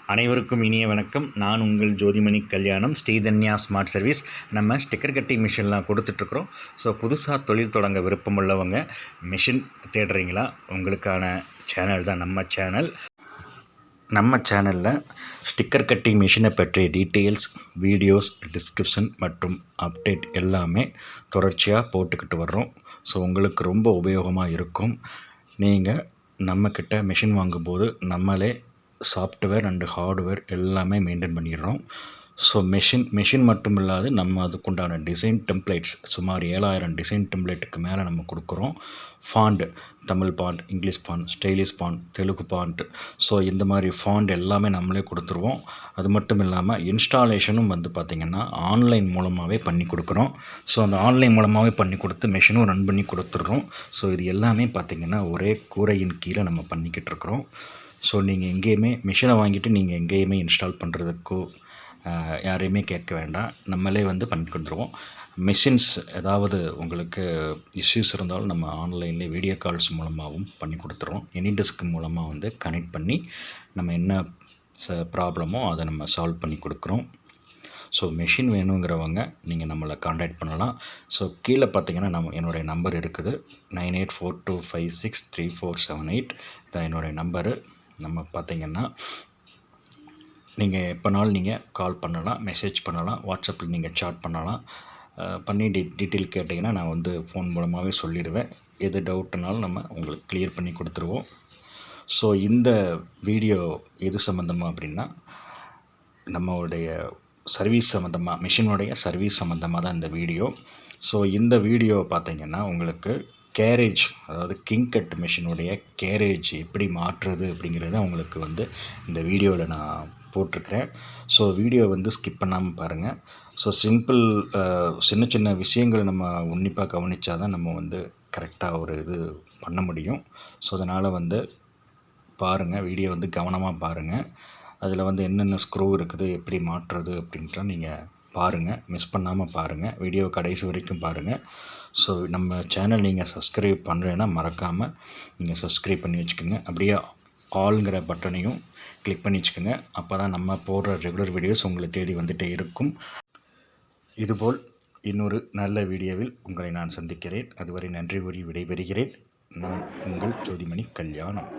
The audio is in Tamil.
அனைவருக்கும் இனிய வணக்கம். நான் உங்கள் ஜோதிமணி கல்யாணம், ஸ்ரீதன்யா ஸ்மார்ட் சர்வீஸ். நம்ம ஸ்டிக்கர் கட்டிங் மிஷின்லாம் கொடுத்துட்ருக்குறோம். ஸோ புதுசாக தொழில் தொடங்க விருப்பமுள்ளவங்க மிஷின் தேடுறீங்களா? உங்களுக்கான சேனல் தான் நம்ம சேனல். நம்ம சேனலில் ஸ்டிக்கர் கட்டிங் மிஷினை பற்றிய டீட்டெயில்ஸ், வீடியோஸ், டிஸ்கிரிப்ஷன் மற்றும் அப்டேட் எல்லாமே தொடர்ச்சியாக போட்டுக்கிட்டு வர்றோம். ஸோ உங்களுக்கு ரொம்ப உபயோகமாக இருக்கும். நீங்கள் நம்மக்கிட்ட மிஷின் வாங்கும்போது நம்மளே சாஃப்ட்வேர் அண்டு ஹார்ட்வேர் எல்லாமே மெயின்டைன் பண்ணிடுறோம். ஸோ மிஷின் மட்டும் இல்லாது நம்ம அதுக்குண்டான டிசைன் டெம்ப்ளேட்ஸ் சுமார் 7000 டிசைன் டெம்ப்ளேட்டுக்கு மேலே நம்ம கொடுக்குறோம். Font, Tamil font, English font, stylish font, Telugu font, so இந்த மாதிரி ஃபாண்ட் எல்லாமே நம்மளே கொடுத்துருவோம். அது மட்டும் இல்லாமல் இன்ஸ்டாலேஷனும் பார்த்திங்கன்னா ஆன்லைன் மூலமாகவே பண்ணி கொடுக்குறோம். ஸோ அந்த ஆன்லைன் மூலமாகவே பண்ணி கொடுத்து மிஷினும் ரன் பண்ணி கொடுத்துட்றோம். ஸோ இது எல்லாமே பார்த்திங்கன்னா ஒரே கூரையின் கீழே நம்ம பண்ணிக்கிட்டு இருக்கிறோம். ஸோ நீங்கள் எங்கேயுமே மிஷினை வாங்கிட்டு நீங்கள் எங்கேயுமே இன்ஸ்டால் பண்ணுறதுக்கோ யாரையுமே கேட்க வேண்டாம். நம்மளே பண்ணி கொடுத்துருவோம். மிஷின்ஸ் ஏதாவது உங்களுக்கு இஷ்யூஸ் இருந்தாலும் நம்ம ஆன்லைனில் வீடியோ கால்ஸ் மூலமாகவும் பண்ணி கொடுத்துருவோம். எனிடெஸ்க் மூலமாக கனெக்ட் பண்ணி நம்ம என்ன ப்ராப்ளமோ அதை நம்ம சால்வ் பண்ணி கொடுக்குறோம். ஸோ மிஷின் வேணுங்கிறவங்க நீங்கள் நம்மளை காண்டாக்ட் பண்ணலாம். ஸோ கீழே பார்த்தீங்கன்னா என்னுடைய நம்பர் இருக்குது, 9842563478. இதான் என்னுடைய நம்பரு. நம்ம பார்த்திங்கன்னா நீங்கள் எப்போனாலும் நீங்கள் கால் பண்ணலாம், மெசேஜ் பண்ணலாம், வாட்ஸ்அப்பில் நீங்கள் சாட் பண்ணலாம். பண்ணி டீட்டெயில் கேட்டிங்கன்னா நான் ஃபோன் மூலமாகவே சொல்லிடுவேன். எது டவுட்டுனாலும் நம்ம உங்களுக்கு கிளியர் பண்ணி கொடுத்துருவோம். ஸோ இந்த வீடியோ எது சம்மந்தமாக அப்படின்னா நம்மளுடைய சர்வீஸ் சம்மந்தமாக, மிஷினுடைய சர்வீஸ் சம்மந்தமாக தான் இந்த வீடியோ. ஸோ இந்த வீடியோ பார்த்திங்கன்னா உங்களுக்கு கேரேஜ், அதாவது கிங்கட் மிஷினுடைய கேரேஜ் எப்படி மாற்றுறது அப்படிங்கிறத உங்களுக்கு இந்த வீடியோவில் நான் போட்டிருக்கிறேன். ஸோ வீடியோ ஸ்கிப் பண்ணாமல் பாருங்கள். ஸோ சிம்பிள் சின்ன சின்ன விஷயங்கள் நம்ம உன்னிப்பாக கவனித்தா தான் நம்ம கரெக்டாக ஒரு இது பண்ண முடியும். ஸோ அதனால் பாருங்கள், வீடியோ கவனமாக பாருங்கள். அதில் என்னென்ன ஸ்க்ரூ இருக்குது, எப்படி மாற்றுறது அப்படின்ட்டு நீங்கள் பாருங்கள், மிஸ் பண்ணாமல் பாருங்கள். வீடியோ கடைசி வரைக்கும் பாருங்கள். ஸோ நம்ம சேனல் நீங்கள் சப்ஸ்கிரைப் பண்ணுறேன்னா மறக்காமல் நீங்கள் சப்ஸ்கிரைப் பண்ணி வச்சுக்கோங்க. அப்படியே ஆல்ங்கிற பட்டனையும் கிளிக் பண்ணி வச்சுக்கோங்க. அப்போ தான் நம்ம போடுற ரெகுலர் வீடியோஸ் உங்களை தேடி வந்துகிட்டே இருக்கும். இதுபோல் இன்னொரு நல்ல வீடியோவில் உங்களை நான் சந்திக்கிறேன். அதுவரை நன்றி கூறி விடைபெறுகிறேன். நான் உங்கள் ஜோதிமணி கல்யாணம்.